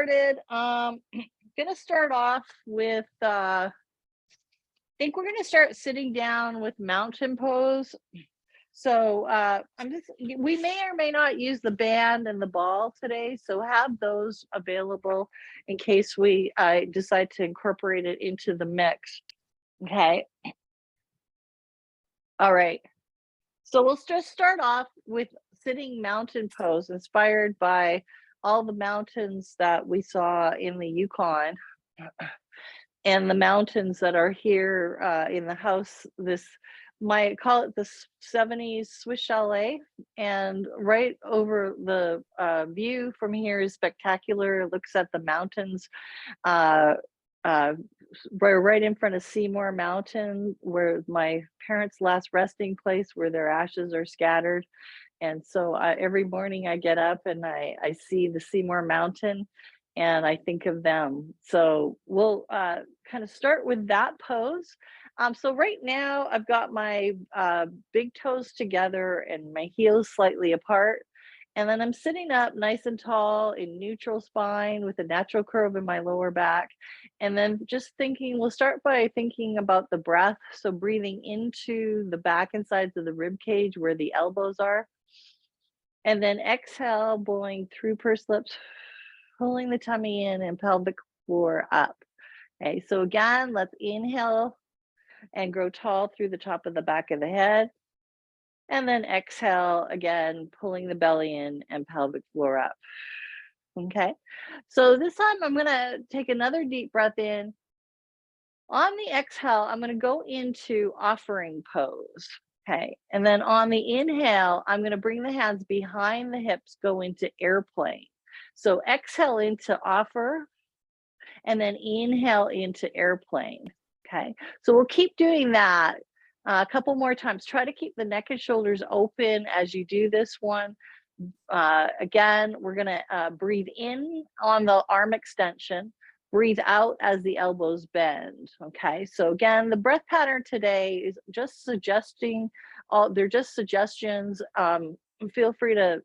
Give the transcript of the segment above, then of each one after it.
started. Gonna start off with I think we're gonna start sitting down with mountain pose. So we may or may not use the band and the ball today, so have those available in case we decide to incorporate it into the mix. Okay. All right. So we'll just start off with sitting mountain pose inspired by all the mountains that we saw in the Yukon and the mountains that are here in the house. This might call it the 70s Swiss Chalet, and right over the view from here is spectacular. It looks at the mountains. Uh, uh, we're right in front of Seymour Mountain, where my parents' last resting place, where their ashes are scattered. And so every morning I get up and I see the Seymour Mountain and I think of them. So we'll kind of start with that pose. So right now I've got my big toes together and my heels slightly apart. And then I'm sitting up nice and tall in neutral spine with a natural curve in my lower back. And then just thinking, we'll start by thinking about the breath. So breathing into the back and sides of the rib cage where the elbows are. And then exhale, blowing through pursed lips, pulling the tummy in and pelvic floor up. Okay, so again, let's inhale and grow tall through the top of the back of the head. And then exhale again, pulling the belly in and pelvic floor up. Okay, so this time I'm gonna take another deep breath in. On the exhale, I'm gonna go into offering pose. Okay, and then on the inhale, I'm gonna bring the hands behind the hips, go into airplane. So exhale into offer, and then inhale into airplane. Okay, so we'll keep doing that a couple more times. Try to keep the neck and shoulders open as you do this one. Again, we're gonna breathe in on the arm extension, breathe out as the elbows bend. Okay, so again, the breath pattern today is just suggesting, they're just suggestions. Feel free to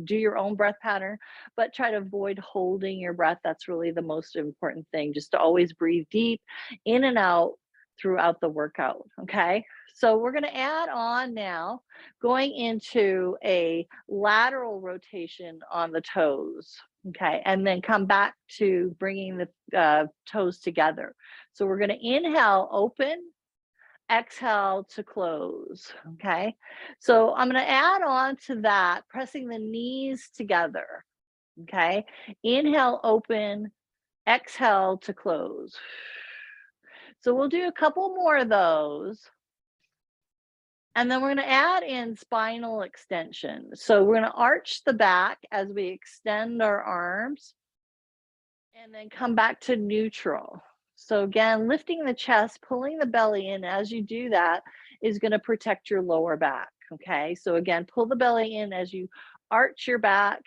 do your own breath pattern, but try to avoid holding your breath. That's really the most important thing, just to always breathe deep in and out throughout the workout. Okay, so we're going to add on now, going into a lateral rotation on the toes. Okay, and then come back to bringing the toes together. So we're going to inhale, open, exhale to close. Okay, so I'm going to add on to that, pressing the knees together. Okay, inhale, open, exhale to close. So we'll do a couple more of those. And then we're going to add in spinal extension. So we're going to arch the back as we extend our arms and then come back to neutral. So again, lifting the chest, pulling the belly in as you do that is going to protect your lower back. Okay, so again, pull the belly in as you arch your back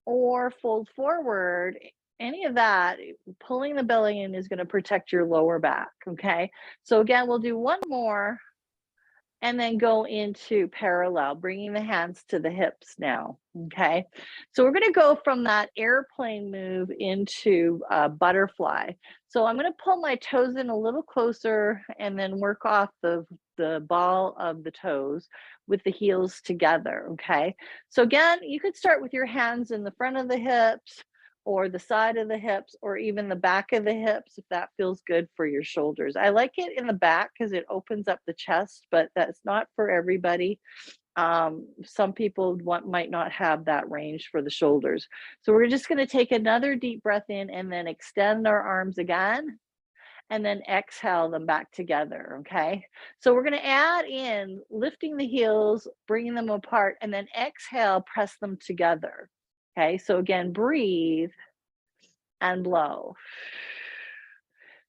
or fold forward. Any of that, pulling the belly in is going to protect your lower back. Okay, so again, we'll do one more and then go into parallel, bringing the hands to the hips now. Okay, so we're going to go from that airplane move into butterfly. So I'm going to pull my toes in a little closer and then work off the ball of the toes with the heels together. Okay, so again, you could start with your hands in the front of the hips or the side of the hips, or even the back of the hips, if that feels good for your shoulders. I like it in the back because it opens up the chest, but that's not for everybody. Some people might not have that range for the shoulders. So we're just going to take another deep breath in and then extend our arms again, and then exhale them back together. Okay, so we're going to add in lifting the heels, bringing them apart, and then exhale, press them together. Okay, so again, breathe and blow.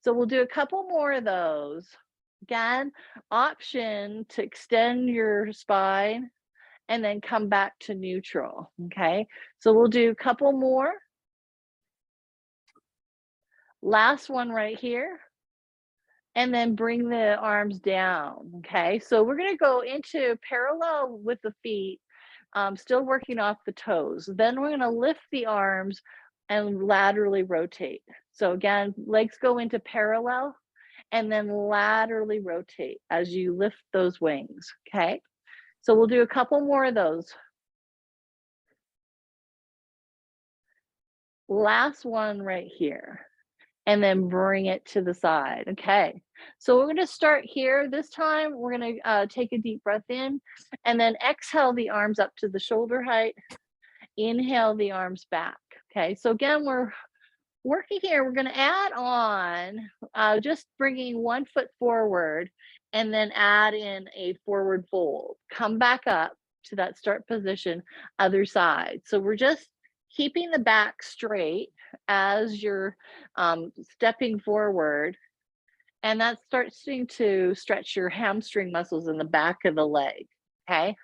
So we'll do a couple more of those. Again, option to extend your spine and then come back to neutral. Okay, so we'll do a couple more. Last one right here. And then bring the arms down. Okay, so we're going to go into parallel with the feet. Still working off the toes. Then we're going to lift the arms and laterally rotate. So again, legs go into parallel and then laterally rotate as you lift those wings, okay? So we'll do a couple more of those. Last one right here, and then bring it to the side, okay? So we're gonna start here. This time, we're gonna take a deep breath in, and then exhale the arms up to the shoulder height. Inhale the arms back, okay? So again, we're working here, we're gonna add on, just bringing one foot forward and then add in a forward fold. Come back up to that start position, other side. So we're just keeping the back straight as you're stepping forward, and that's starting to stretch your hamstring muscles in the back of the leg, okay?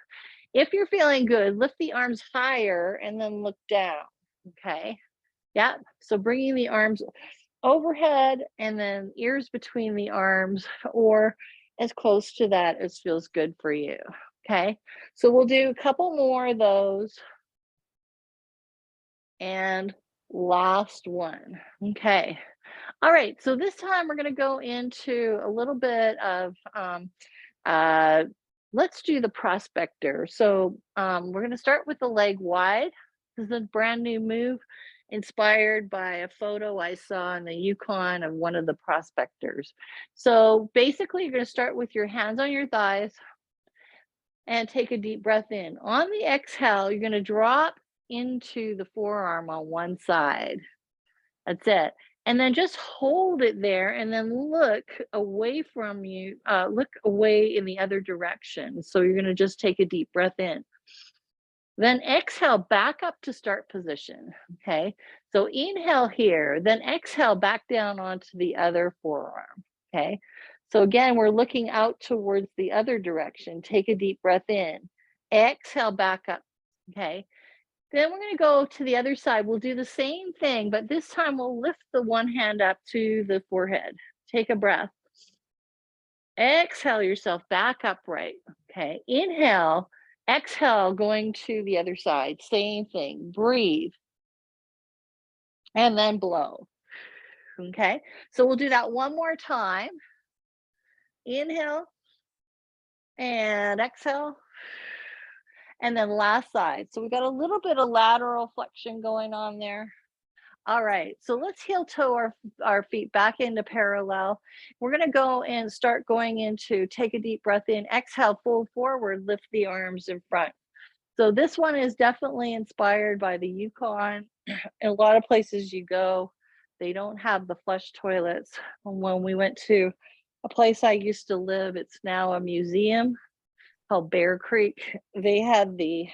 If you're feeling good, lift the arms higher and then look down, okay? Yeah, so bringing the arms overhead and then ears between the arms or as close to that as feels good for you, okay? So we'll do a couple more of those. And last one, okay. All right, so this time we're gonna go into a little bit of, let's do the prospector. So we're gonna start with the leg wide. This is a brand new move inspired by a photo I saw in the Yukon of one of the prospectors. So basically you're gonna start with your hands on your thighs and take a deep breath in. On the exhale, you're gonna drop into the forearm on one side. That's it. And then just hold it there and then look away from you, look away in the other direction. So you're gonna just take a deep breath in. Then exhale back up to start position, okay? So inhale here, then exhale back down onto the other forearm, okay? So again, we're looking out towards the other direction. Take a deep breath in. Exhale back up, okay? Then we're gonna go to the other side. We'll do the same thing, but this time we'll lift the one hand up to the forehead. Take a breath. Exhale yourself back upright, okay? Inhale. Exhale, going to the other side. Same thing. Breathe. And then blow. Okay. So we'll do that one more time. Inhale and exhale. And then last side. So we got a little bit of lateral flexion going on there. All right, so let's heel toe our feet back into parallel. We're gonna go and start going into, take a deep breath in, exhale, fold forward, lift the arms in front. So this one is definitely inspired by the Yukon. In a lot of places you go, they don't have the flush toilets. When we went to a place I used to live, it's now a museum called Bear Creek. They had the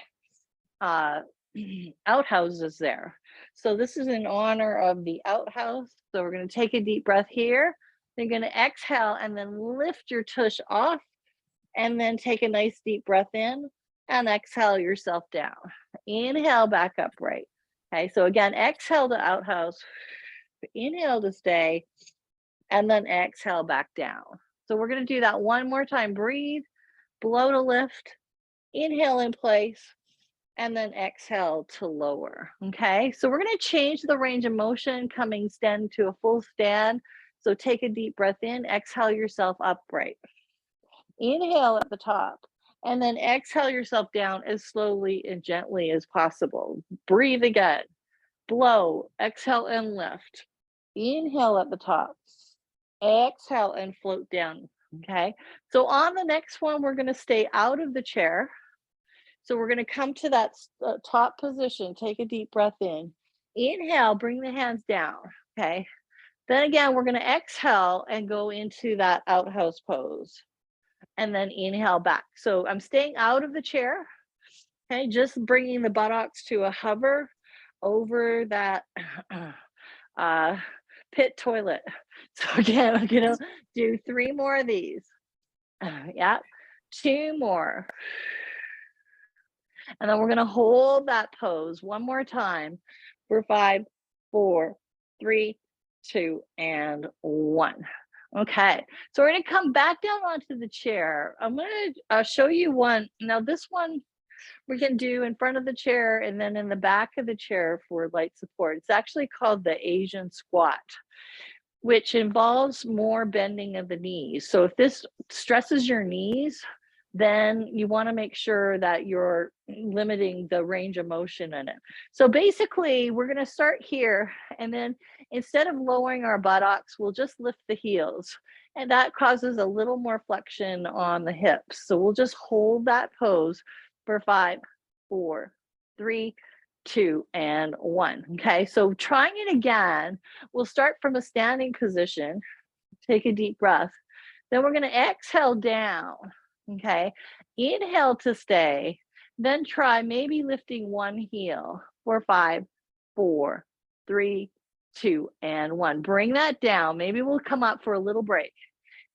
outhouses there. So this is in honor of the outhouse. So we're going to take a deep breath here. You're going to exhale and then lift your tush off and then take a nice deep breath in and exhale yourself down. Inhale back upright. Okay, so again, exhale to outhouse, inhale to stay, and then exhale back down. So we're going to do that one more time. Breathe, blow to lift, inhale in place, and then exhale to lower, okay? So we're gonna change the range of motion, coming stand to a full stand. So take a deep breath in, exhale yourself upright. Inhale at the top, and then exhale yourself down as slowly and gently as possible. Breathe again, blow, exhale and lift. Inhale at the top, exhale and float down, okay? So on the next one, we're gonna stay out of the chair. So we're going to come to that top position. Take a deep breath in. Inhale, bring the hands down. Okay. Then again, we're going to exhale and go into that outhouse pose. And then inhale back. So I'm staying out of the chair. Okay. Just bringing the buttocks to a hover over that pit toilet. So again, I'm going to do 3 more of these. Yeah. 2 more. And then we're going to hold that pose one more time for 5, 4, 3, 2, and 1. Okay, so we're going to come back down onto the chair. I'm going to show you one. Now, this one we can do in front of the chair and then in the back of the chair for light support. It's actually called the Asian squat, which involves more bending of the knees. So if this stresses your knees, then you want to make sure that you're limiting the range of motion in it. So basically, we're going to start here, and then instead of lowering our buttocks, we'll just lift the heels. And that causes a little more flexion on the hips. So we'll just hold that pose for 5, 4, 3, 2, and 1. Okay, so trying it again, we'll start from a standing position. Take a deep breath. Then we're going to exhale down. Okay, inhale to stay. Then try maybe lifting one heel for 5, 4, 3, 2, and 1. Bring that down. Maybe we'll come up for a little break.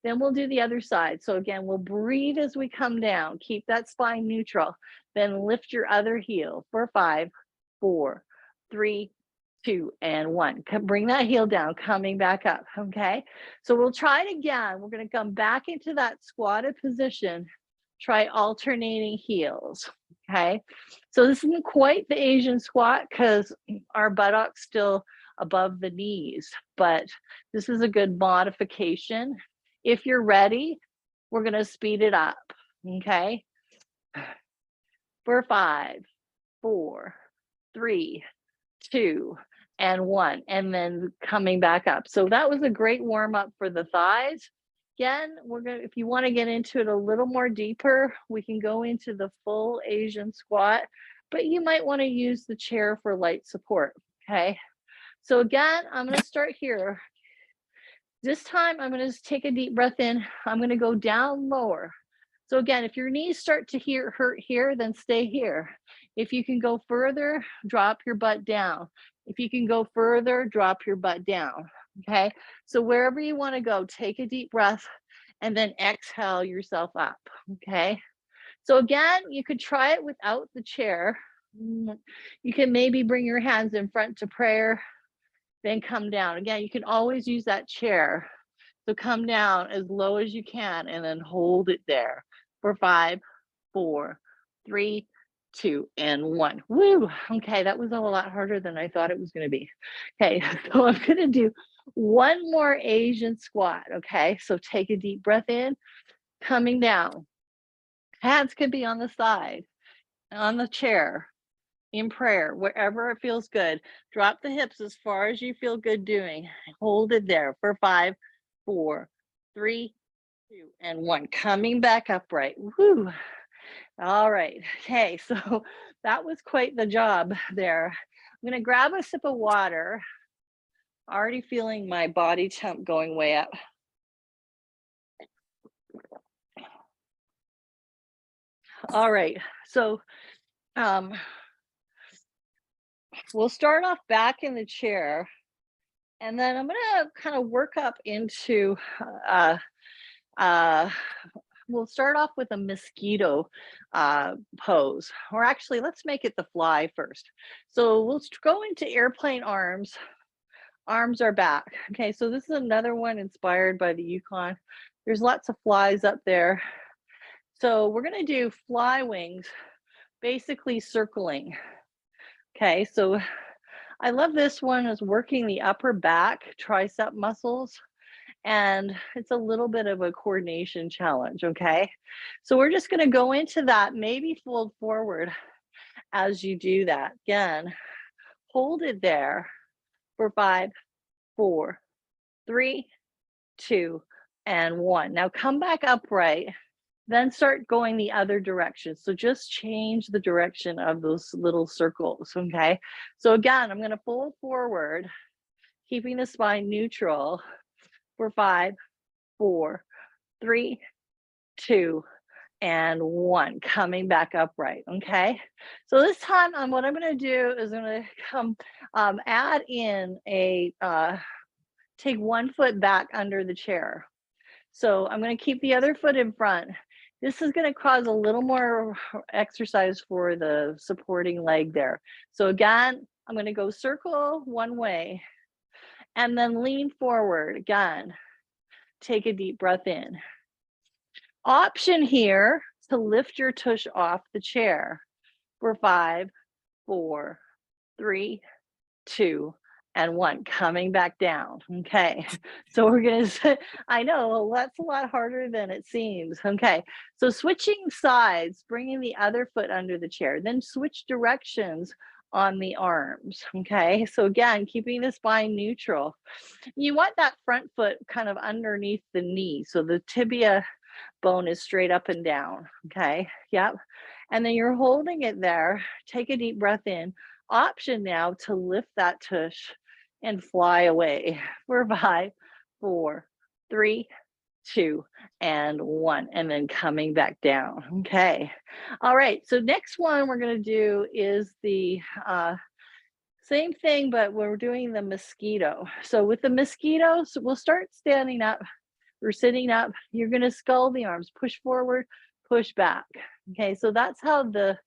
Then we'll do the other side. So again, we'll breathe as we come down. Keep that spine neutral. Then lift your other heel for 5, 4, 3, 2, and 1. Bring that heel down, coming back up. Okay. So we'll try it again. We're going to come back into that squatted position. Try alternating heels. Okay. So this isn't quite the Asian squat because our buttocks still above the knees, but this is a good modification. If you're ready, we're going to speed it up. Okay. For 5, 4, 3, 2, and 1, and then coming back up. So that was a great warm up for the thighs. Again, we're going to, if you want to get into it a little more deeper, we can go into the full Asian squat, but you might want to use the chair for light support. Okay. So again, I'm going to start here. This time I'm going to just take a deep breath in. I'm going to go down lower. So again, if your knees start to hurt here, then stay here. If you can go further, drop your butt down. If you can go further, drop your butt down. Okay. So wherever you want to go, take a deep breath and then exhale yourself up. Okay. So again, you could try it without the chair. You can maybe bring your hands in front to prayer, then come down. Again, you can always use that chair. So come down as low as you can and then hold it there for 5, 4, 3, 2, and 1. Woo! Okay, that was a lot harder than I thought it was going to be. Okay, so I'm going to do one more Asian squat. Okay, so take a deep breath in, coming down. Hands could be on the side, on the chair, in prayer, wherever it feels good. Drop the hips as far as you feel good doing. Hold it there for 5, 4, 3, 2, and 1. Coming back upright. Woo. All right. Okay. So that was quite the job there. I'm going to grab a sip of water. Already feeling my body temp going way up. All right. So we'll start off back in the chair. And then I'm going to kind of work up into we'll start off with a mosquito pose, or actually let's make it the fly first. So we'll go into airplane arms. Arms are back. Okay, so this is another one inspired by the Yukon. There's lots of flies up there. So we're going to do fly wings, basically circling. Okay, so I love this one is working the upper back tricep muscles. And it's a little bit of a coordination challenge, okay? So we're just gonna go into that, maybe fold forward as you do that. Again, hold it there for 5, 4, 3, 2, and 1. Now come back upright, then start going the other direction. So just change the direction of those little circles, okay? So again, I'm gonna fold forward, keeping the spine neutral for 5, 4, 3, 2, and 1. Coming back upright. Okay. So this time, what I'm going to do is I'm going to come add in a take one foot back under the chair. So I'm going to keep the other foot in front. This is going to cause a little more exercise for the supporting leg there. So again, I'm going to go circle one way and then lean forward again. Take a deep breath in. Option here to lift your tush off the chair. for 5, 4, 3, 2, and 1. Coming back down. Okay. So we're going to, I know that's a lot harder than it seems. Okay. So switching sides, bringing the other foot under the chair, then switch directions on the arms. Okay. So again, keeping the spine neutral. You want that front foot kind of underneath the knee. So the tibia bone is straight up and down. Okay. Yep. And then you're holding it there. Take a deep breath in. Option now to lift that tush and fly away for 5, 4, 3, 2, and 1. And then coming back down. Okay. All right. So next one we're going to do is the same thing, but we're doing the mosquito. So with the mosquitoes, we'll start standing up or sitting up. You're going to skull the arms, push forward, push back. Okay, so that's how the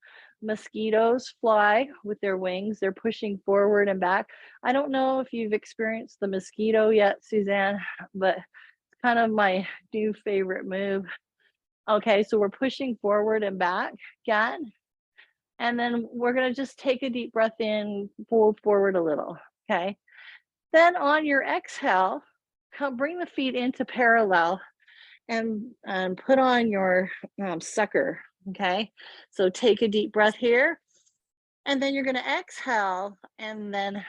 mosquitoes fly with their wings. They're pushing forward and back. I don't know if you've experienced the mosquito yet, Suzanne, but it's kind of my new favorite move. Okay, so we're pushing forward and back again. And then we're going to just take a deep breath in, fold forward a little. Okay. Then on your exhale, bring the feet into parallel and put on your sucker. Okay. So take a deep breath here. And then you're going to exhale and then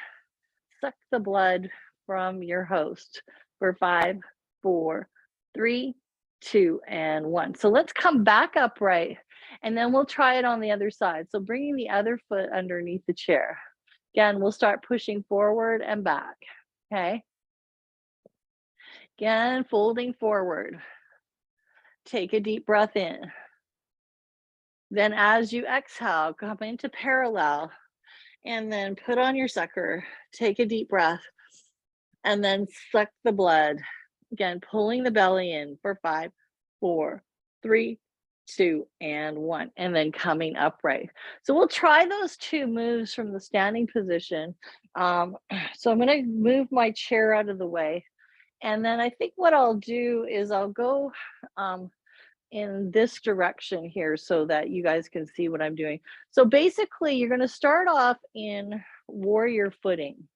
suck the blood from your host for 5, 4, 3, 2, and 1. So let's come back upright and then we'll try it on the other side. So bringing the other foot underneath the chair. Again, we'll start pushing forward and back. Okay. Again, folding forward. Take a deep breath in. Then as you exhale, come into parallel and then put on your sucker. Take a deep breath and then suck the blood. Again, pulling the belly in for 5, 4, 3, 2, and 1, and then coming upright. So we'll try those two moves from the standing position. So I'm going to move my chair out of the way. And then I think what I'll do is I'll go in this direction here so that you guys can see what I'm doing. So basically, you're going to start off in warrior footing.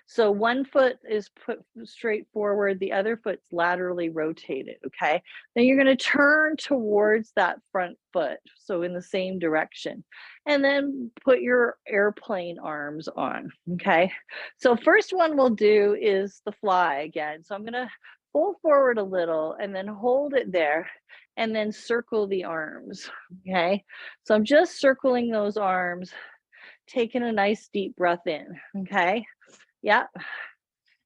So one foot is put straight forward, the other foot's laterally rotated, okay? Then you're going to turn towards that front foot, so in the same direction. And then put your airplane arms on, okay? So first one we'll do is the fly again. So I'm going to pull forward a little and then hold it there and then circle the arms, okay? So I'm just circling those arms, taking a nice deep breath in, okay? Yep.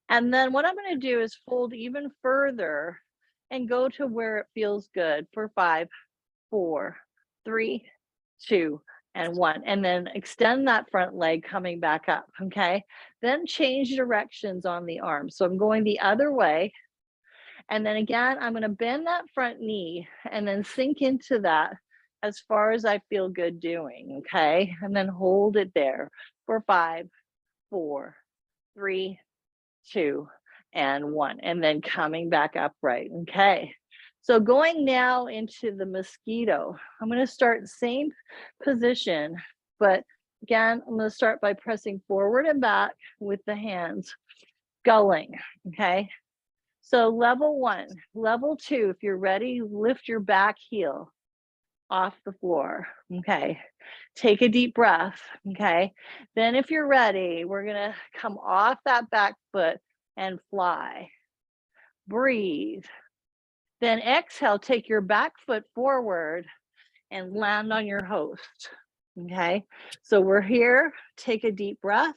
And then what I'm going to do is fold even further and go to where it feels good for 5, 4, 3, 2, and 1. And then extend that front leg coming back up. Okay. Then change directions on the arm. So I'm going the other way. And then again, I'm going to bend that front knee and then sink into that as far as I feel good doing. Okay. And then hold it there for 5, 4, 3, 2, and 1, and then coming back upright. Okay. So going now into the mosquito, I'm going to start the same position, but again, I'm going to start by pressing forward and back with the hands, gulling. Okay. So level 1, level 2, if you're ready, lift your back heel off the floor. Okay. Take a deep breath. Okay. Then if you're ready, we're going to come off that back foot and fly. Breathe. Then exhale, take your back foot forward and land on your host. Okay. So we're here. Take a deep breath.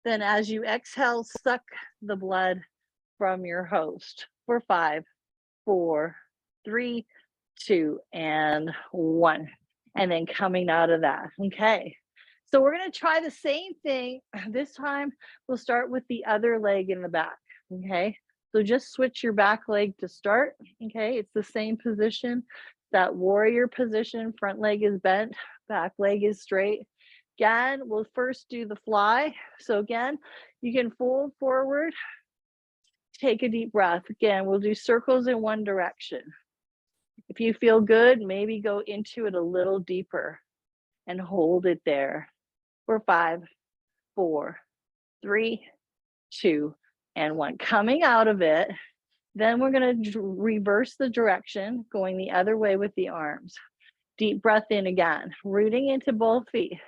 Then as you exhale, suck the blood from your host for 5, 4, 3, 2, and 1. And then coming out of that. Okay. So we're going to try the same thing. This time we'll start with the other leg in the back. Okay. So just switch your back leg to start. Okay. It's the same position, that warrior position. Front leg is bent, back leg is straight. Again, we'll first do the fly. So again, you can fold forward, take a deep breath. Again, we'll do circles in one direction. If you feel good, maybe go into it a little deeper. and hold it there for 5, 4, 3, 2, and 1. Coming out of it, then we're going to reverse the direction, going the other way with the arms. Deep breath in again, rooting into both feet.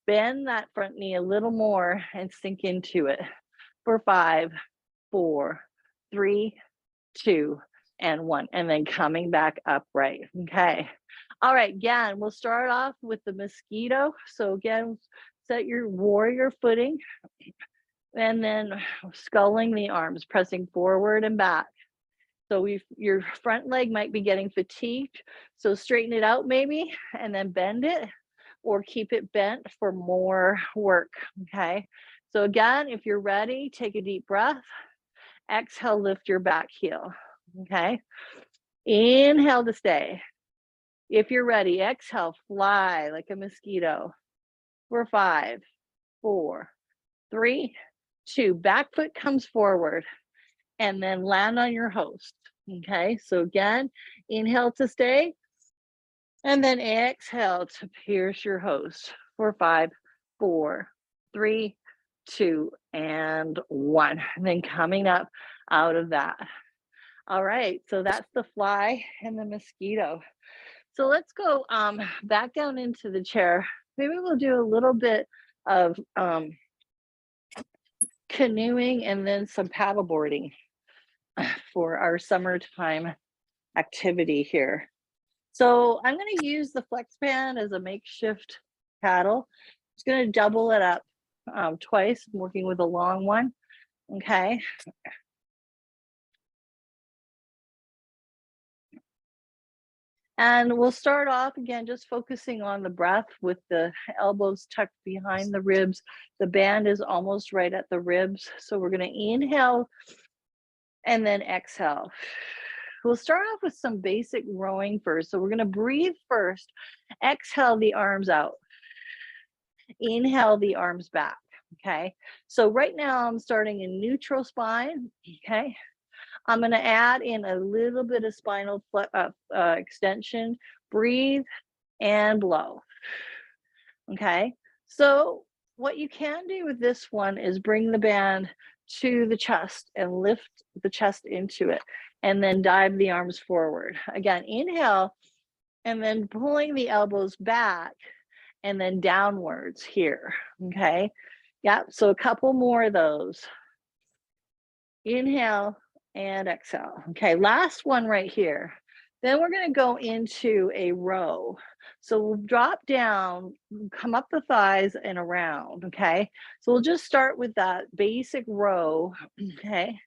Bend that front knee a little more and sink into it for 5, 4, 3, 2, and 1. And then coming back upright. Okay. All right. Again, we'll start off with the mosquito. So again, set your warrior footing and then sculling the arms, pressing forward and back. So your front leg might be getting fatigued. So straighten it out maybe, and then bend it or keep it bent for more work, okay? So again, if you're ready, take a deep breath. Exhale, lift your back heel, okay? Inhale to stay. If you're ready, exhale, fly like a mosquito for 5, 4, 3, 2. Back foot comes forward and then land on your host, okay? So again, inhale to stay. And then exhale to pierce your host for 5, 4, 3, 2, and 1. And then coming up out of that. All right, so that's the fly and the mosquito. So let's go back down into the chair. Maybe we'll do a little bit of canoeing and then some paddle boarding for our summertime activity here. So I'm going to use the flex band as a makeshift paddle. It's going to double it up twice. I'm working with a long one. Okay. And we'll start off again, just focusing on the breath with the elbows tucked behind the ribs. The band is almost right at the ribs. So we're going to inhale and then exhale. We'll start off with some basic rowing first. So we're going to breathe first. Exhale the arms out. Inhale the arms back. Okay. So right now I'm starting in neutral spine. Okay. I'm going to add in a little bit of spinal extension. Breathe and blow. Okay. So what you can do with this one is bring the band to the chest and lift the chest into it, and then dive the arms forward. Again, inhale, and then pulling the elbows back and then downwards here, okay? Yeah, so a couple more of those. Inhale and exhale. Okay, last one right here. Then we're gonna go into a row. So we'll drop down, come up the thighs and around, okay? So we'll just start with that basic row, okay?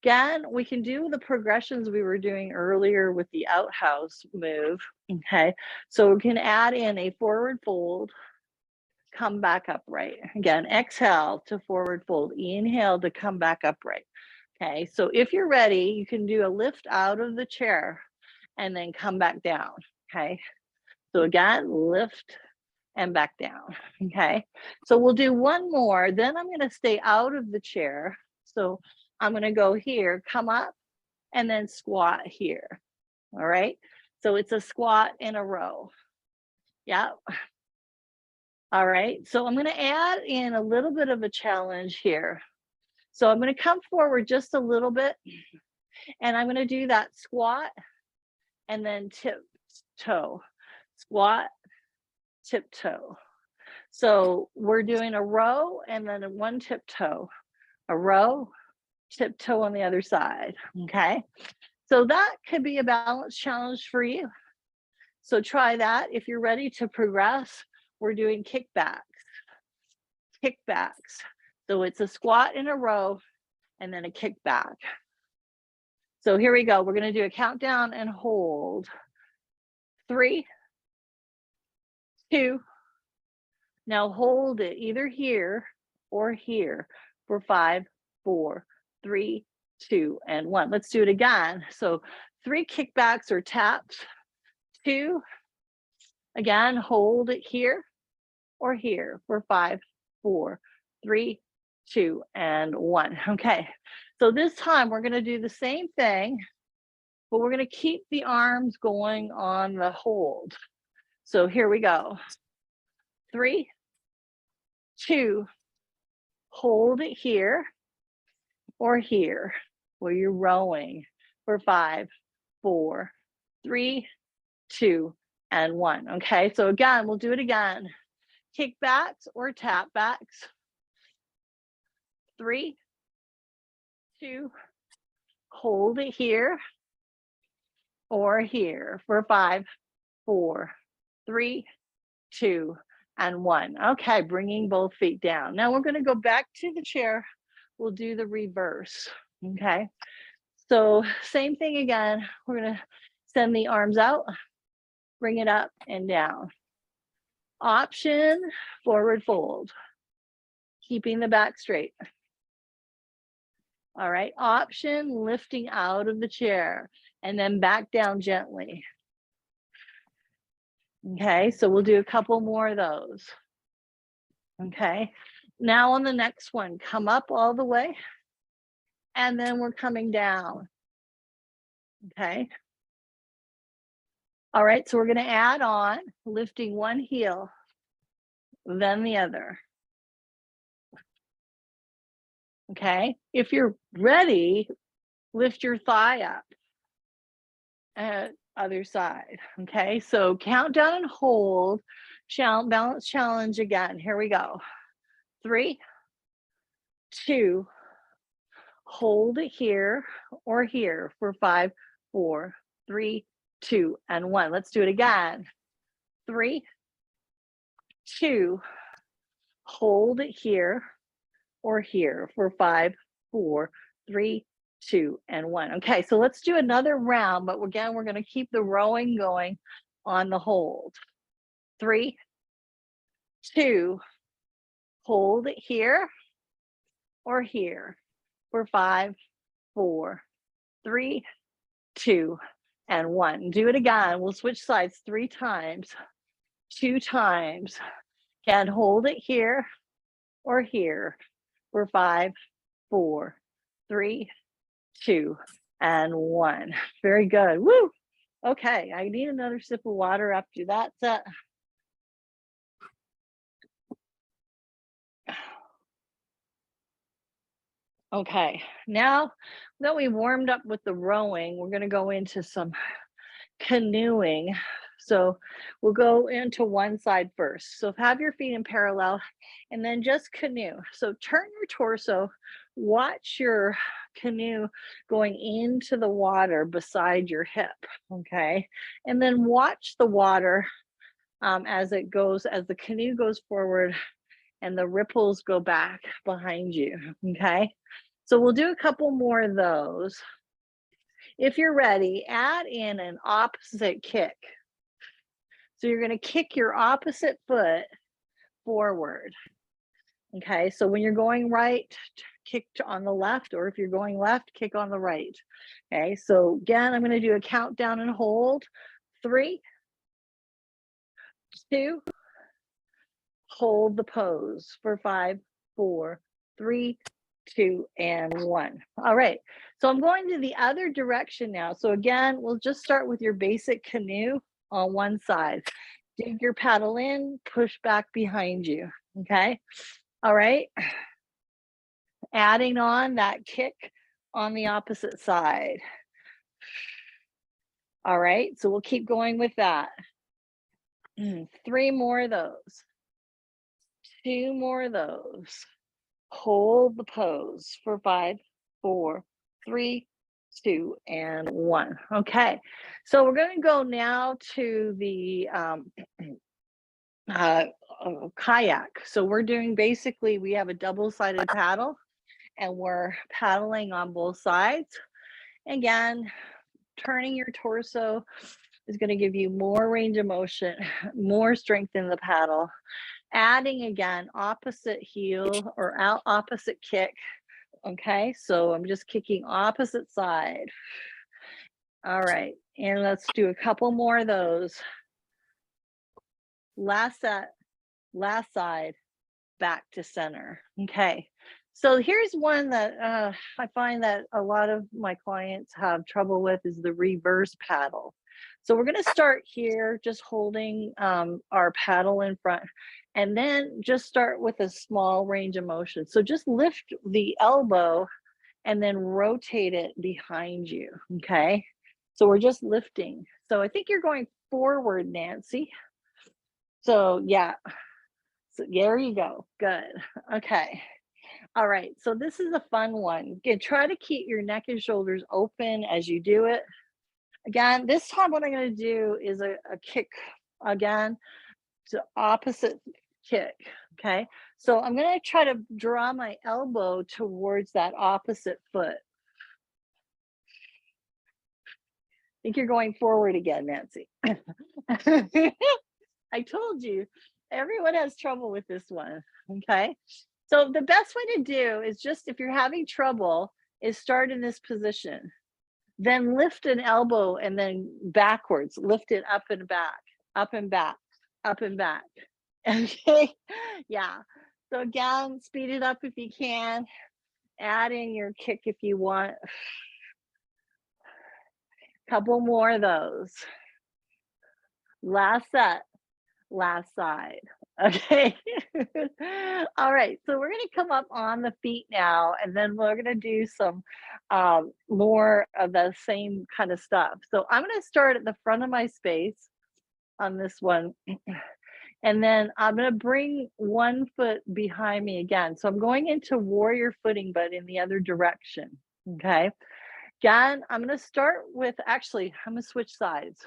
Again, we can do the progressions we were doing earlier with the outhouse move, okay? So we can add in a forward fold, come back upright. Again, exhale to forward fold, inhale to come back upright. Okay, so if you're ready, you can do a lift out of the chair and then come back down, okay? So again, lift and back down, okay? So we'll do one more, then I'm gonna stay out of the chair. So I'm gonna go here, come up, and then squat here, all right? So it's a squat in a row, yeah. All right, so I'm gonna add in a little bit of a challenge here. So I'm gonna come forward just a little bit, and I'm gonna do that squat, and then tiptoe, squat, tiptoe. So we're doing a row and then one tiptoe, a row, tiptoe on the other side, okay? So that could be a balance challenge for you. So try that. If you're ready to progress, we're doing kickbacks. So it's a squat in a row and then a kickback. So here we go. We're gonna do a countdown and hold. 3, 2, now hold it either here or here for 5, 4, 3, 2, and 1. Let's do it again. So 3 kickbacks or taps, 2, again, hold it here or here for 5, 4, 3, 2, and 1. Okay, so this time we're gonna do the same thing, but we're gonna keep the arms going on the hold. So here we go. 3, 2, hold it here or here where you're rowing for 5, 4, 3, 2, and 1. Okay, so again, we'll do it again. Kickbacks or tap backs. 3, 2, hold it here or here for 5, 4, 3, 2, and 1. Okay, bringing both feet down. Now we're going to go back to the chair. We'll do the reverse. Okay, so same thing again. We're going to send the arms out, bring it up and down. Option, forward fold, keeping the back straight. All right, option, lifting out of the chair and then back down gently. Okay, so we'll do a couple more of those. Okay, now on the next one, come up all the way and then we're coming down. Okay. All right, so we're going to add on lifting one heel, then the other. Okay, if you're ready, lift your thigh up at other side. Okay, so count down and hold. Balance challenge again. Here we go. 3, 2, hold it here or here for 5, 4, 3, 2, and 1. Let's do it again. 3, 2, hold it here or here for 5, 4, 3, 2, and 1. Okay, so let's do another round, but again, we're going to keep the rowing going on the hold. 3, 2, hold it here or here for 5, 4, 3, 2, and 1. Do it again. We'll switch sides 3 times, 2 times. Can hold it here or here for 5, 4, 3, 2, and 1. Very good. Woo! Okay, I need another sip of water after that set. Okay, now that we warmed up with the rowing, we're going to go into some canoeing. So we'll go into one side first. So have your feet in parallel and then just canoe. So turn your torso, watch your canoe going into the water beside your hip. Okay, and then watch the water as the canoe goes forward and the ripples go back behind you. Okay, so we'll do a couple more of those. If you're ready, add in an opposite kick. So you're going to kick your opposite foot forward. Okay, so when you're going right, kick on the left, or if you're going left, kick on the right. Okay, so again, I'm going to do a countdown and hold. 3, 2, hold the pose for 5, 4, 3, 2, and 1. All right, so I'm going to the other direction now. So again, we'll just start with your basic canoe on one side. Dig your paddle in, push back behind you. Okay, all right. Adding on that kick on the opposite side. All right, so we'll keep going with that. 3 more of those. 2 more of those. Hold the pose for 5, 4, 3, 2, and 1. Okay, so we're going to go now to the kayak. So we're doing basically, we have a double-sided paddle and we're paddling on both sides. Again, turning your torso is going to give you more range of motion, more strength in the paddle. Adding again, opposite heel or opposite kick. Okay, so I'm just kicking opposite side. All right, and let's do a couple more of those. Last set, last side, back to center. Okay, so here's one that I find that a lot of my clients have trouble with is the reverse paddle. So we're going to start here, just holding our paddle in front, and then just start with a small range of motion. So just lift the elbow and then rotate it behind you, okay? So we're just lifting. So I think you're going forward, Nancy. So yeah, so there you go, good, okay. All right, so this is a fun one. Again, try to keep your neck and shoulders open as you do it. Again, this time what I'm gonna do is a kick again, to opposite kick, okay? So I'm gonna try to draw my elbow towards that opposite foot. I think you're going forward again, Nancy. I told you, everyone has trouble with this one, okay? So the best way to do is just, if you're having trouble, is start in this position. Then lift an elbow and then backwards, lift it up and back, up and back, up and back. Okay, yeah. So again, speed it up if you can. Add in your kick if you want. Couple more of those. Last set, last side. Okay. All right, so we're gonna come up on the feet now, and then we're gonna do some more of the same kind of stuff. So I'm gonna start at the front of my space on this one. And then I'm gonna bring one foot behind me again. So I'm going into warrior footing, but in the other direction, okay? Again, I'm gonna start with, actually, I'm gonna switch sides.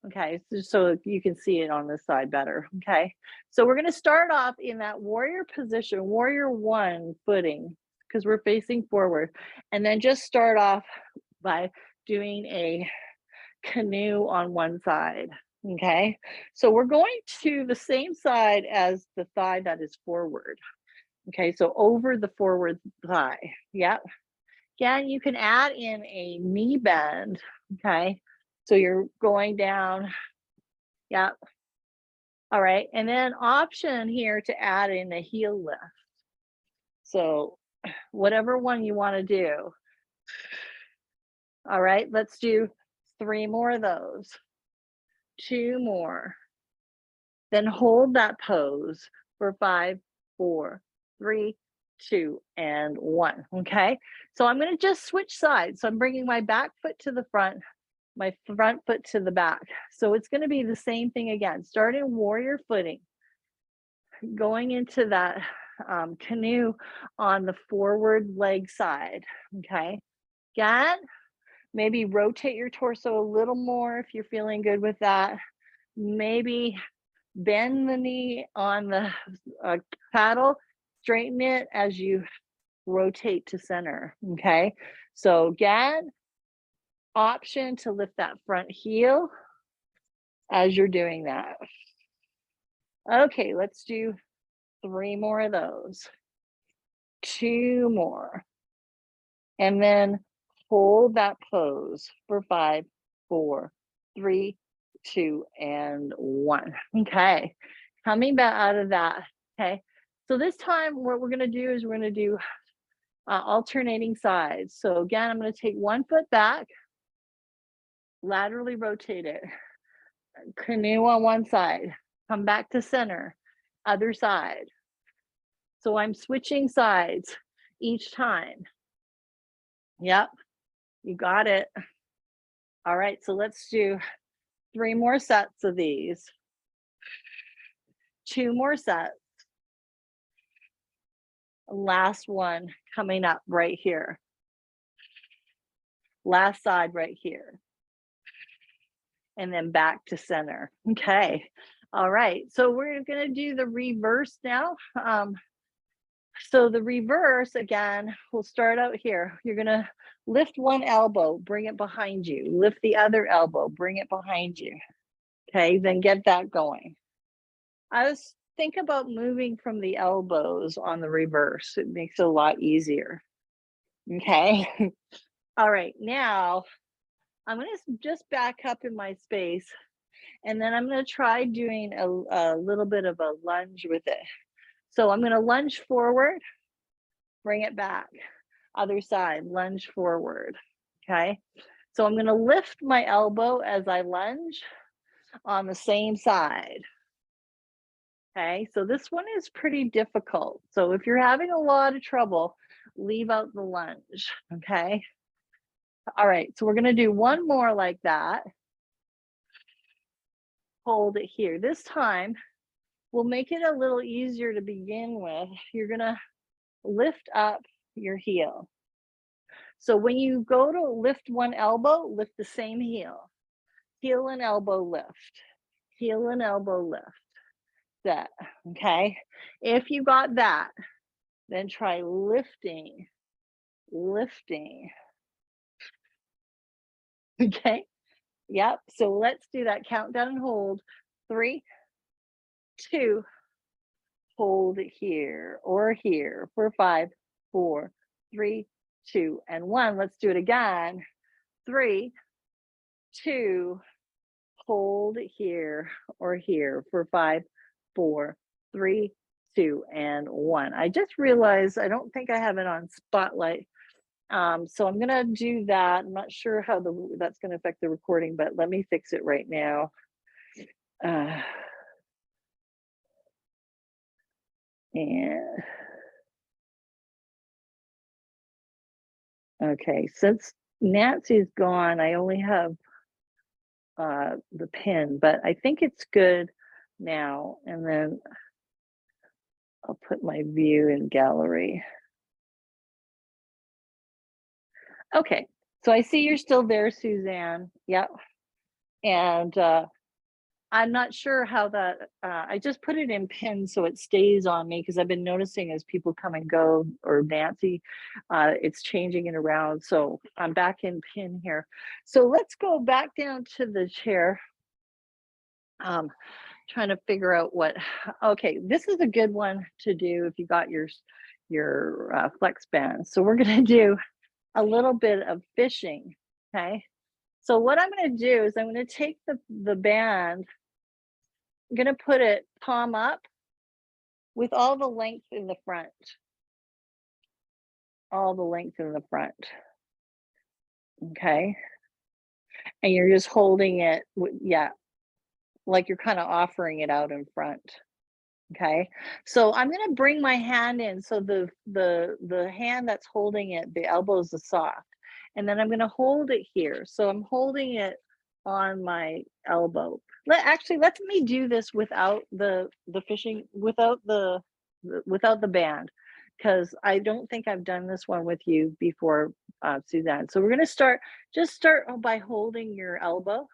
Okay, so you can see it on this side better, okay? So we're gonna start off in that warrior position, warrior one footing, because we're facing forward. And then just start off by doing a canoe on one side, okay? So we're going to the same side as the thigh that is forward. Okay, so over the forward thigh, yep. Again, you can add in a knee bend, okay? So you're going down, yep. All right, and then option here to add in a heel lift. So whatever one you wanna do. All right, let's do 3 more of those. 2 more. Then hold that pose for 5, 4, 3, 2, and 1, okay? So I'm gonna just switch sides. So I'm bringing my back foot to the front, my front foot to the back. So it's gonna be the same thing again. Start in warrior footing, going into that canoe on the forward leg side, okay? Again, maybe rotate your torso a little more if you're feeling good with that. Maybe bend the knee on the paddle, straighten it as you rotate to center, okay? So again, option to lift that front heel as you're doing that. Okay, let's do 3 more of those. 2 more. And then hold that pose for 5, 4, 3, 2, and 1. Okay, coming back out of that, okay? So this time what we're gonna do is we're gonna do alternating sides. So again, I'm gonna take one foot back, laterally rotate it, canoe on one side, come back to center, other side. So I'm switching sides each time. Yep, you got it. All right, so let's do 3 more sets of these. 2 more sets. Last one coming up right here. Last side right here. And then back to center. Okay. All right. So we're going to do the reverse now. So the reverse, again, we'll start out here. You're going to lift one elbow, bring it behind you. Lift the other elbow, bring it behind you. Okay. Then get that going. Think about moving from the elbows on the reverse. It makes it a lot easier. Okay. All right. Now I'm going to just back up in my space, and then I'm going to try doing a little bit of a lunge with it. So I'm going to lunge forward, bring it back. Other side, lunge forward. Okay. So I'm gonna lift my elbow as I lunge on the same side. Okay, so this one is pretty difficult. So if you're having a lot of trouble, leave out the lunge, okay? All right, so we're gonna do one more like that. Hold it here. This time, we'll make it a little easier to begin with. You're gonna lift up your heel. So when you go to lift one elbow, lift the same heel. Heel and elbow lift. Heel and elbow lift. That, okay? If you got that, then try lifting, lifting. Okay? Yep. So let's do that countdown and hold. 3, 2, hold it here or here for 5, 4, 3, 2, and 1. Let's do it again. 3, 2, hold it here or here for 5, 4, 3, 2, and 1. I just realized I don't think I have it on spotlight. So I'm gonna do that. I'm not sure how that's gonna affect the recording, but let me fix it right now. Uh, and okay, since Nancy's gone, I only have the pin, but I think it's good now. And then I'll put my view in gallery. Okay, so I see you're still there, Suzanne. Yep. And I'm not sure how that, I just put it in pin so it stays on me because I've been noticing as people come and go, or Nancy, it's changing it around. So I'm back in pin here. So let's go back down to the chair. Trying to figure out what, okay, this is a good one to do if you got your flex band. So we're gonna do a little bit of fishing, okay? So what I'm gonna do is I'm gonna take the band, I'm gonna put it palm up with all the length in the front. All the length in the front. Okay. And you're just holding it, yeah, like you're kind of offering it out in front. Okay. So I'm gonna bring my hand in. So the hand that's holding it, the elbows are soft. And then I'm gonna hold it here. So I'm holding it on my elbow. Let me do this without the fishing, without the band, because I don't think I've done this one with you before, Suzanne. So we're gonna start by holding your elbow.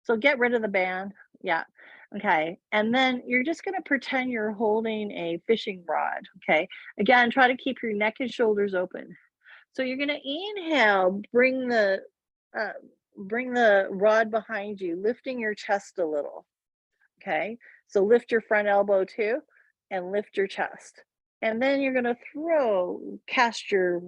So get rid of the band. Yeah. Okay. And then you're just gonna pretend you're holding a fishing rod. Okay. Again, try to keep your neck and shoulders open. So you're gonna inhale, uh, bring the rod behind you, lifting your chest a little. Okay. So lift your front elbow too, and lift your chest. And then you're gonna cast your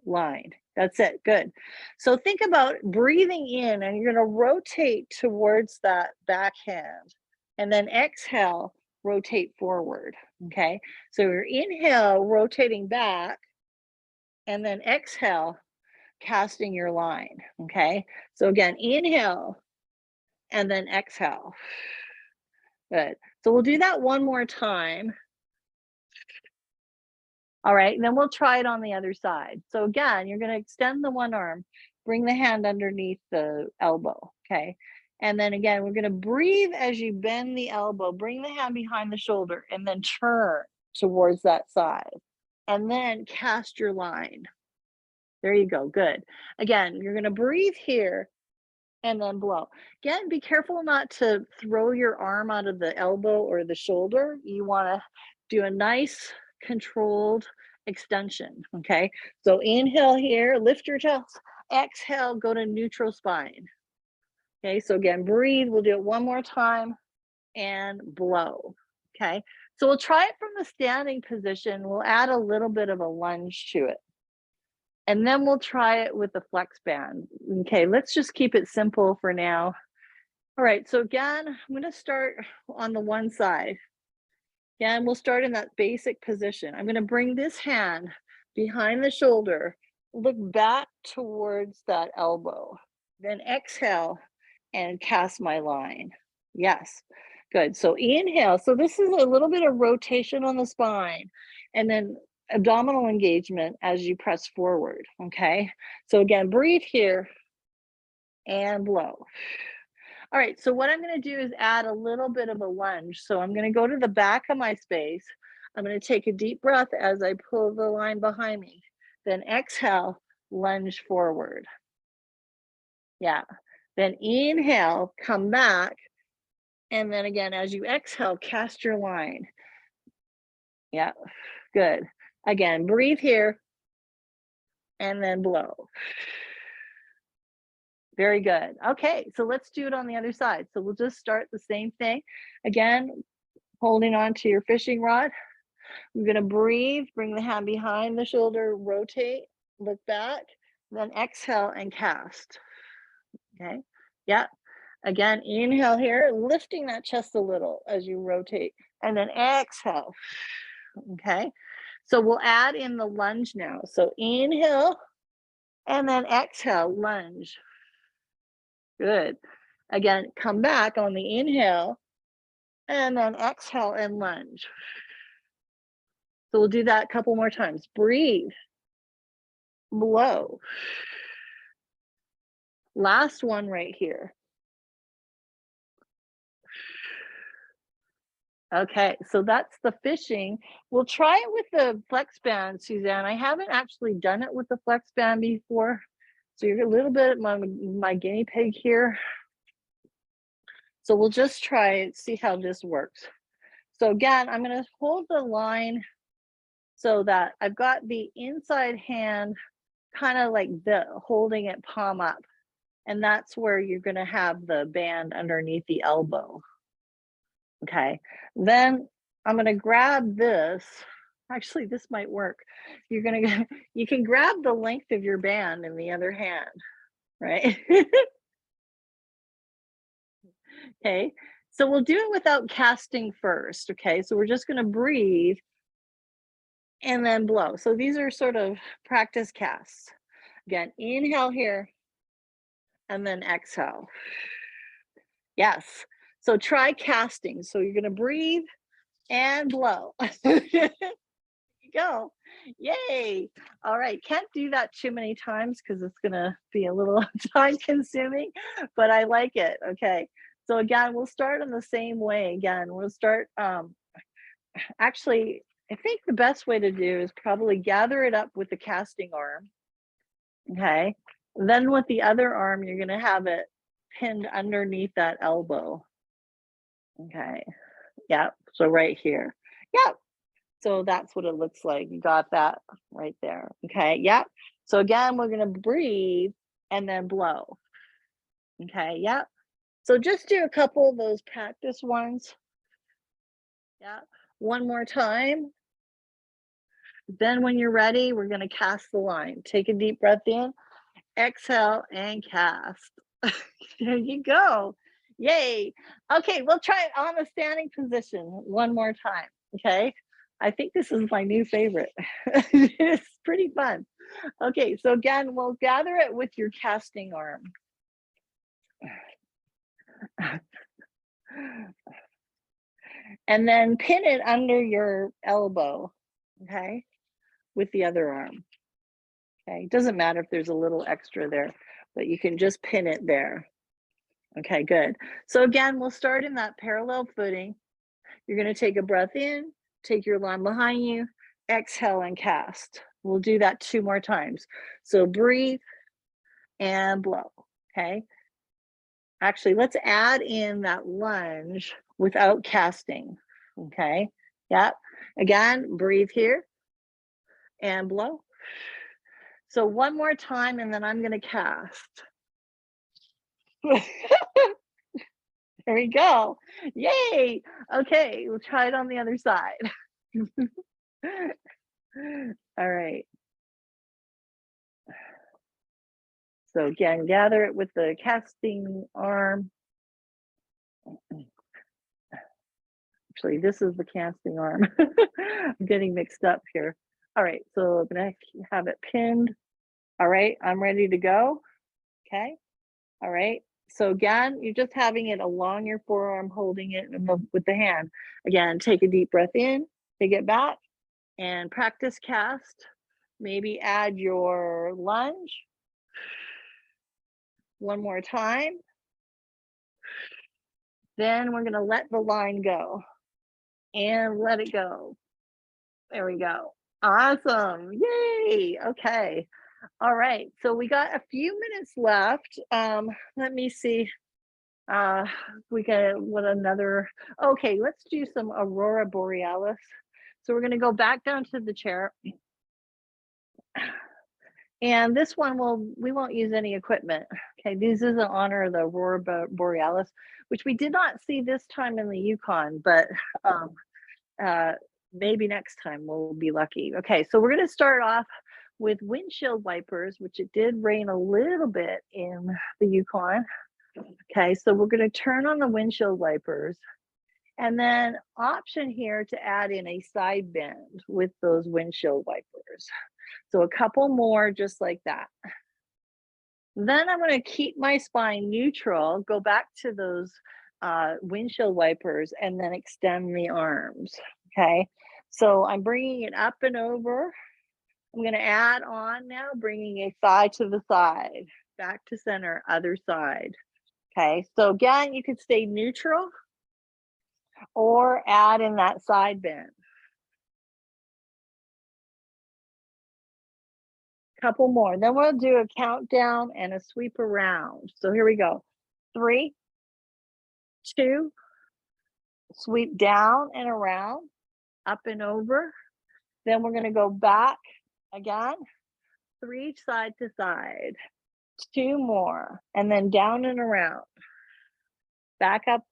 line. That's it. Good. So think about breathing in, and you're gonna rotate towards that backhand, and then exhale, rotate forward. Okay. So your inhale, rotating back, and then exhale, casting your line. Okay. So again, inhale and then exhale. Good. So we'll do that one more time. All right, and then we'll try it on the other side. So again, you're gonna extend the one arm, bring the hand underneath the elbow, okay? And then again, we're gonna breathe as you bend the elbow, bring the hand behind the shoulder, and then turn towards that side. And then cast your line. There you go, good. Again, you're gonna breathe here and then blow. Again, be careful not to throw your arm out of the elbow or the shoulder. You wanna do a nice controlled extension, okay? So inhale here, lift your chest. Exhale, go to neutral spine. Okay, so again, breathe. We'll do it one more time and blow, okay? So we'll try it from the standing position. We'll add a little bit of a lunge to it. And then we'll try it with the flex band. Okay, let's just keep it simple for now. All right, so again, I'm gonna start on the one side. Again, we'll start in that basic position. I'm gonna bring this hand behind the shoulder, look back towards that elbow. Then exhale and cast my line. Yes, good. So inhale. So this is a little bit of rotation on the spine and then abdominal engagement as you press forward. Okay. So again, breathe here and blow. All right, so what I'm going to do is add a little bit of a lunge. So I'm going to go to the back of my space. I'm going to take a deep breath as I pull the line behind me. Then exhale, lunge forward. Yeah. Then inhale, come back. And then again, as you exhale, cast your line. Yeah, good. Again, breathe here and then blow. Very good. Okay, so let's do it on the other side. So we'll just start the same thing. Again, holding on to your fishing rod. We're going to breathe, bring the hand behind the shoulder, rotate, look back, then exhale and cast. Okay, yeah. Again, inhale here, lifting that chest a little as you rotate, and then exhale. Okay, so we'll add in the lunge now. So inhale, and then exhale, lunge. Good. Again, come back on the inhale, and then exhale and lunge. So we'll do that a couple more times. Breathe, blow. Last one right here. Okay, so that's the fishing. We'll try it with the flex band, Suzanne. I haven't actually done it with the flex band before. So you're a little bit my guinea pig here. So we'll just try it, see how this works. So again, I'm going to hold the line so that I've got the inside hand kind of like holding it palm up. And that's where you're going to have the band underneath the elbow. Okay, then I'm going to grab this. Actually, this might work. You can grab the length of your band in the other hand, right? Okay, so we'll do it without casting first. Okay, so we're just going to breathe and then blow. So these are sort of practice casts. Again, inhale here and then exhale. Yes, so try casting. So you're going to breathe and blow. Go. Yay. All right. Can't do that too many times because it's going to be a little time consuming, but I like it. Okay. So again, we'll start in the same way. Again, we'll start, actually, I think the best way to do is probably gather it up with the casting arm. Okay. Then with the other arm, you're going to have it pinned underneath that elbow. Okay. Yeah. So right here. Yeah. So that's what it looks like. You got that right there. Okay. Yep. So again, we're going to breathe and then blow. Okay. Yep. So just do a couple of those practice ones. Yeah. One more time. Then when you're ready, we're going to cast the line. Take a deep breath in, exhale and cast. There you go. Yay. Okay. We'll try it on a standing position one more time. Okay. I think this is my new favorite. It's pretty fun. Okay, so again, we'll gather it with your casting arm. And then pin it under your elbow, okay, with the other arm. Okay, it doesn't matter if there's a little extra there, but you can just pin it there. Okay, good. So again, we'll start in that parallel footing. You're going to take a breath in, take your line behind you, exhale and cast. We'll do that 2 more times. So breathe and blow, okay? Actually, let's add in that lunge without casting, okay? Yep. Again, breathe here and blow. So one more time and then I'm going to cast. There we go. Yay. Okay, we'll try it on the other side. All right. So again, gather it with the casting arm. Actually, this is the casting arm. I'm getting mixed up here. All right, so I'm gonna have it pinned All right, I'm ready to go. Okay. All right. So again, you're just having it along your forearm, holding it with the hand. Again, take a deep breath in, take it back, and practice cast. Maybe add your lunge one more time. Then we're going to let the line go and let it go. There we go. Awesome. Yay. Okay. All right. So we got a few minutes left. Let me see. We got what another. Okay, let's do some Aurora Borealis. So we're going to go back down to the chair. And this one we won't use any equipment. Okay, this is in honor of the Aurora Borealis, which we did not see this time in the Yukon, but maybe next time we'll be lucky. Okay, so we're going to start off with windshield wipers, which it did rain a little bit in the Yukon. Okay, so we're going to turn on the windshield wipers, and then option here to add in a side bend with those windshield wipers. So a couple more just like that. Then I'm going to keep my spine neutral, go back to those windshield wipers, and then extend the arms. Okay, so I'm bringing it up and over. I'm going to add on now, bringing a thigh to the side, back to center, other side. Okay, so again, you could stay neutral or add in that side bend. Couple more, then we'll do a countdown and a sweep around. So here we go. 3, 2, sweep down and around, up and over. Then we're going to go back again, 3 side to side, 2 more, and then down and around, back up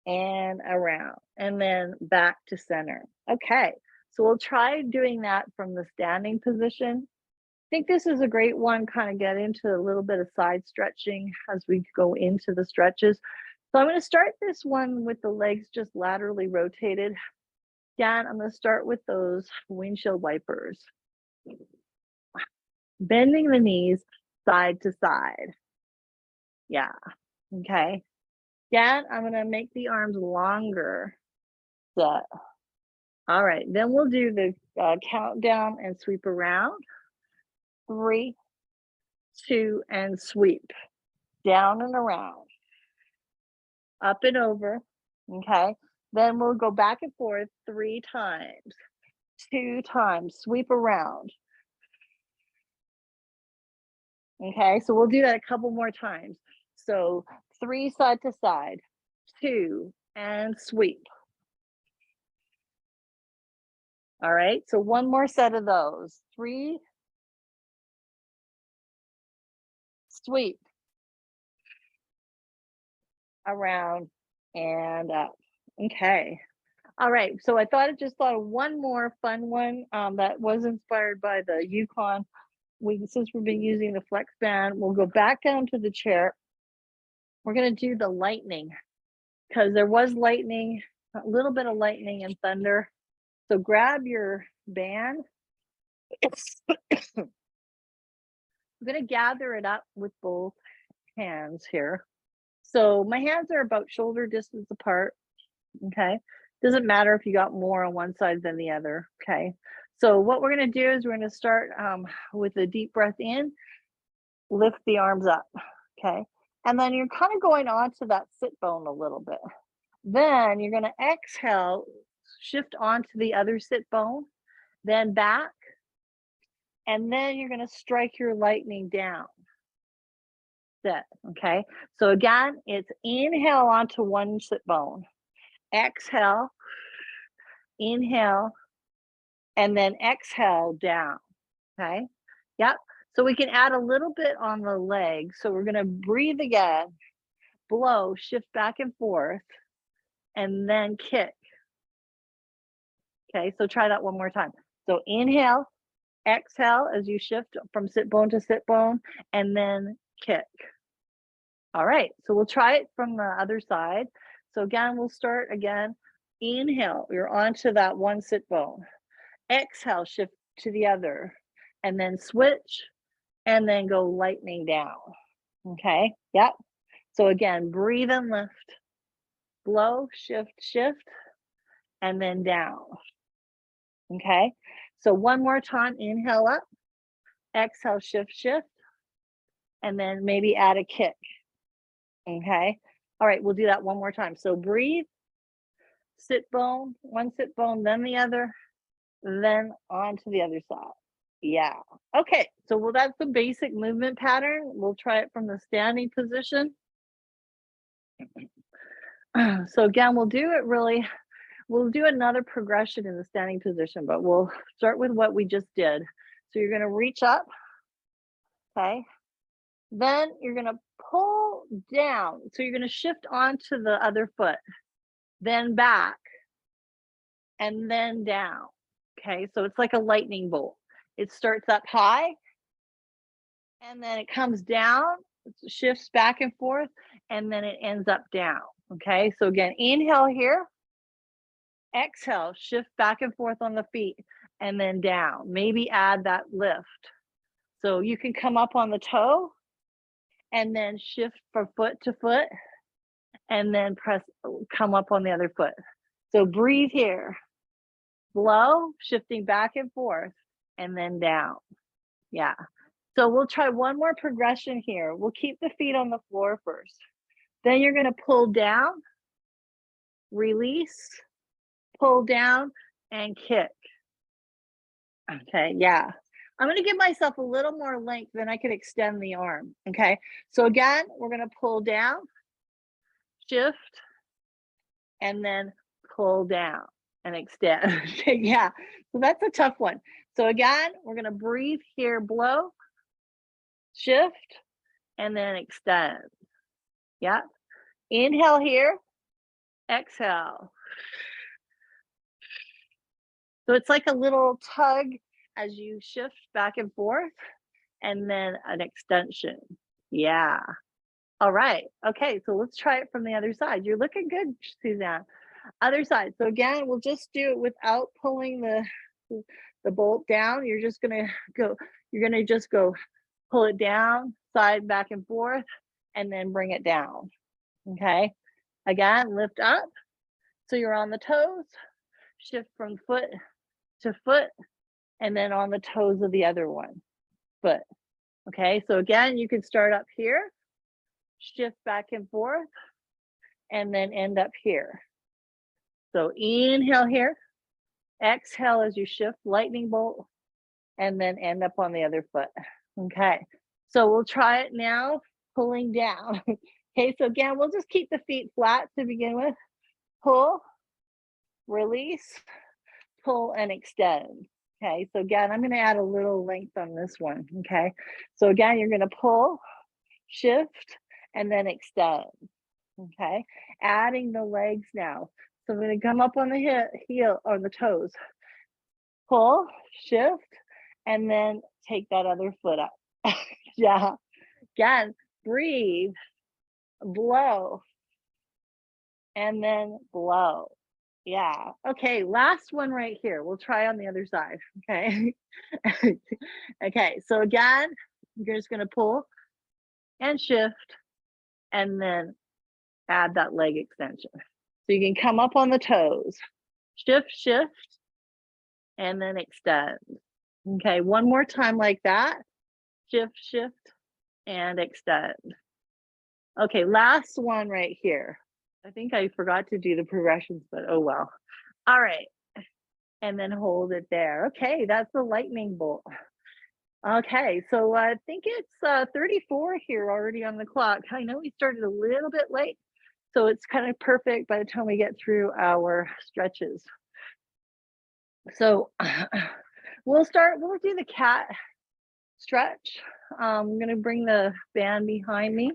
and around, and then back to center. Okay, so we'll try doing that from the standing position. I think this is a great one, kind of get into a little bit of side stretching as we go into the stretches. So I'm going to start this one with the legs just laterally rotated. Again, I'm going to start with those windshield wipers. Bending the knees side to side. Yeah, okay. Again, I'm going to make the arms longer. Set. All right, then we'll do the countdown and sweep around. 3, 2, and sweep. Down and around. Up and over. Okay, then we'll go back and forth 3 times. 2 times, sweep around. Okay, so we'll do that a couple more times. So 3 side to side, 2, and sweep. All right, so one more set of those. 3, sweep, around, and up. Okay. All right, so I thought of one more fun one that was inspired by the Yukon. Since we've been using the flex band, we'll go back down to the chair. We're going to do the lightning because there was lightning, a little bit of lightning and thunder. So grab your band. I'm going to gather it up with both hands here. So my hands are about shoulder distance apart. Okay. Doesn't matter if you got more on one side than the other. Okay. So what we're going to do is we're going to start with a deep breath in, lift the arms up. Okay. And then you're kind of going onto that sit bone a little bit. Then you're going to exhale, shift onto the other sit bone, then back, and then you're going to strike your lightning down. Sit. Okay. So again, it's inhale onto one sit bone, exhale, inhale, and then exhale down. Okay. Yep. So we can add a little bit on the leg. So we're going to breathe again, blow, shift back and forth, and then kick. Okay. So try that one more time. So inhale, exhale as you shift from sit bone to sit bone, and then kick. All right. So we'll try it from the other side. So again, we'll start again. Inhale, you're onto that one sit bone. Exhale, shift to the other, and then switch, and then go lightning down. Okay, yep. So again, breathe and lift, blow, shift, shift, and then down. Okay, so one more time, inhale up, exhale, shift, shift, and then maybe add a kick. Okay, all right, we'll do that one more time. So breathe, sit bone, one sit bone, then the other, then on to the other side. Yeah. Okay, so well, that's the basic movement pattern. We'll try it from the standing position. So again, we'll do another progression in the standing position, but we'll start with what we just did. So you're gonna reach up, okay? Then you're gonna pull down. So you're gonna shift onto the other foot, then back, and then down. Okay, so it's like a lightning bolt. It starts up high, and then it comes down, shifts back and forth, and then it ends up down. Okay, so again, inhale here, exhale, shift back and forth on the feet, and then down. Maybe add that lift. So you can come up on the toe and then shift from foot to foot and then come up on the other foot. So breathe here, blow, shifting back and forth, and then down. Yeah. So we'll try one more progression here. We'll keep the feet on the floor first. Then you're gonna pull down, release, pull down, and kick. Okay, yeah. I'm gonna give myself a little more length, then I can extend the arm, okay? So again, we're gonna pull down, shift, and then pull down and extend. Yeah, so that's a tough one. So again, we're gonna breathe here, blow, shift, and then extend. Yeah, inhale here, exhale. So it's like a little tug as you shift back and forth, and then an extension. Yeah. All right. Okay, so let's try it from the other side. You're looking good, Suzanne. Other side. So again, we'll just do it without pulling the bolt down. You're just gonna go pull it down, side back and forth, and then bring it down. Okay. Again, lift up. So you're on the toes, shift from foot to foot, and then on the toes of the other one foot. Okay, so again, you can start up here, shift back and forth, and then end up here. So inhale here, exhale as you shift, lightning bolt, and then end up on the other foot. Okay, so we'll try it now, pulling down. Okay, so again, we'll just keep the feet flat to begin with. Pull, release, pull, and extend. Okay, so again, I'm gonna add a little length on this one, okay? So again, you're gonna pull, shift, and then extend, okay? Adding the legs now. So I'm gonna come up on the heel or the toes, pull, shift, and then take that other foot up. Yeah, again, breathe, blow, and then blow. Yeah, okay, last one right here. We'll try on the other side, okay? Okay, so again, you're just gonna pull and shift, and then add that leg extension. So you can come up on the toes, shift, shift, and then extend. Okay, one more time like that. Shift, shift, and extend. Okay, last one right here. I think I forgot to do the progressions, but oh well. All right, and then hold it there. Okay, that's the lightning bolt. Okay, so I think it's 34 here already on the clock. I know we started a little bit late, so it's kind of perfect by the time we get through our stretches. So we'll do the cat stretch. I'm gonna bring the band behind me.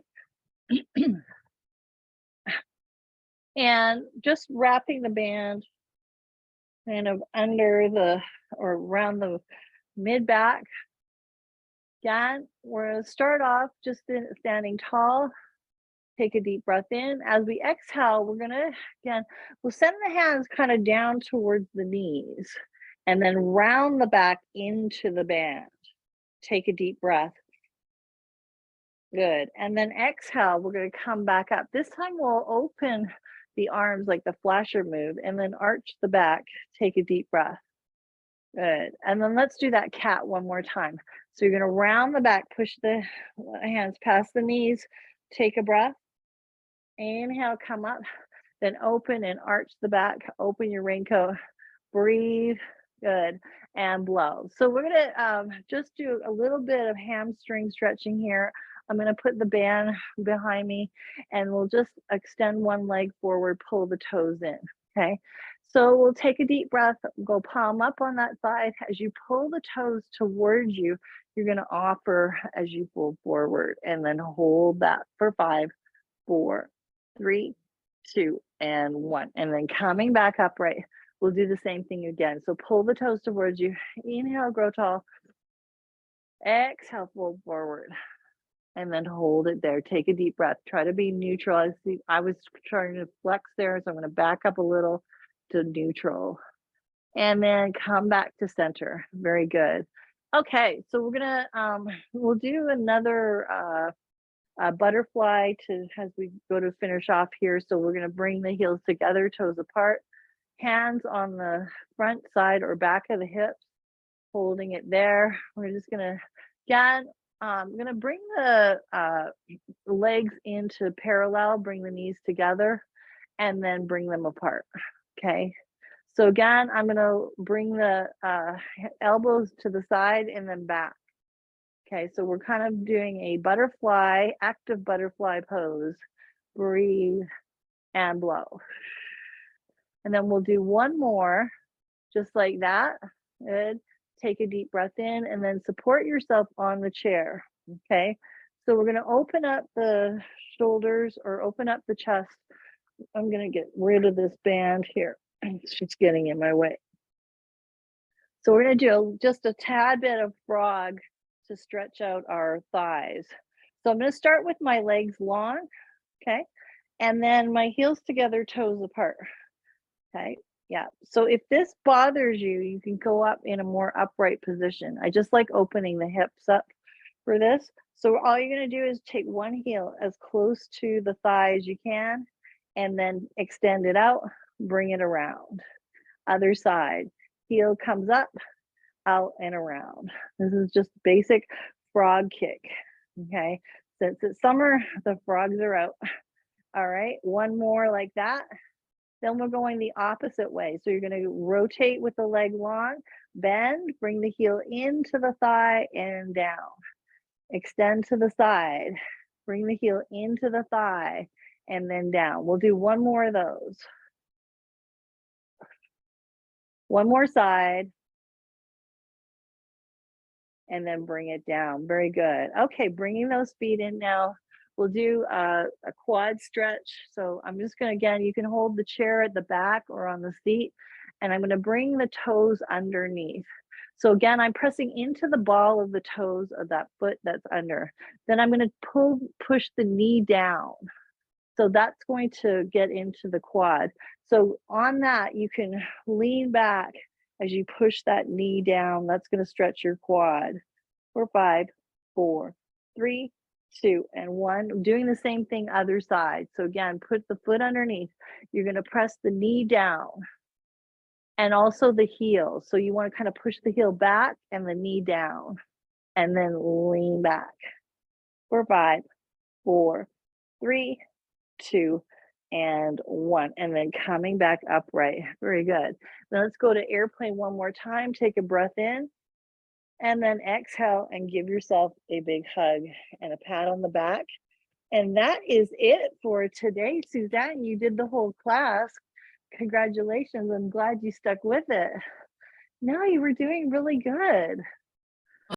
And just wrapping the band kind of under or around the mid back. Again, we're gonna start off just standing tall. Take a deep breath in. As we exhale, we'll send the hands kind of down towards the knees and then round the back into the band. Take a deep breath. Good. And then exhale, we're going to come back up. This time we'll open the arms like the flasher move and then arch the back. Take a deep breath. Good. And then let's do that cat one more time. So you're going to round the back, push the hands past the knees, take a breath. Inhale, come up, then open and arch the back, open your raincoat, breathe, good, and blow. So we're gonna just do a little bit of hamstring stretching here. I'm gonna put the band behind me and we'll just extend one leg forward, pull the toes in, okay? So we'll take a deep breath, go palm up on that side. As you pull the toes towards you, you're gonna offer as you pull forward and then hold that for 5, 4, 3, 2, and 1. And then coming back upright, we'll do the same thing again. So pull the toes towards you. Inhale, grow tall. Exhale, fold forward. And then hold it there. Take a deep breath. Try to be neutral. I was trying to flex there, so I'm going to back up a little to neutral. And then come back to center. Very good. Okay, so we're gonna we'll do another butterfly to as we go to finish off here. So we're going to bring the heels together, toes apart, hands on the front side or back of the hips, holding it there. We're just going to, again, I'm going to bring the legs into parallel, bring the knees together, and then bring them apart. Okay. So again, I'm going to bring the elbows to the side and then back. Okay, so we're kind of doing a butterfly, active butterfly pose. Breathe and blow. And then we'll do one more, just like that. Good. Take a deep breath in and then support yourself on the chair. Okay, so we're going to open up the shoulders or open up the chest. I'm going to get rid of this band here. It's just getting in my way. So we're going to do just a tad bit of frog to stretch out our thighs. So I'm going to start with my legs long, okay? And then my heels together, toes apart, okay? Yeah, so if this bothers you, you can go up in a more upright position. I just like opening the hips up for this. So all you're going to do is take one heel as close to the thigh as you can, and then extend it out, bring it around. Other side, heel comes up, out and around. This is just basic frog kick. Okay, since it's summer, the frogs are out. All right, one more like that. Then we're going the opposite way. So you're going to rotate with the leg long, bend, bring the heel into the thigh and down. Extend to the side, bring the heel into the thigh and then down. We'll do one more of those. One more side. And then bring it down. Very good. Okay, bringing those feet in now. We'll do a quad stretch. So I'm just going to, again, you can hold the chair at the back or on the seat. And I'm going to bring the toes underneath. So again, I'm pressing into the ball of the toes of that foot that's under. Then I'm going to push the knee down. So that's going to get into the quad. So on that, you can lean back as you push that knee down. That's going to stretch your quad. 4, 5, 4, 3, 2, and 1. I'm doing the same thing other side. So again, put the foot underneath. You're going to press the knee down and also the heel. So you want to kind of push the heel back and the knee down and then lean back. 4, 5, 4, 3, 2, and 1, and then coming back upright. Very good. Now let's go to airplane one more time. Take a breath in and then exhale and give yourself a big hug and a pat on the back. And that is it for today, Suzanne. You did the whole class. Congratulations. I'm glad you stuck with it. No, you were doing really good.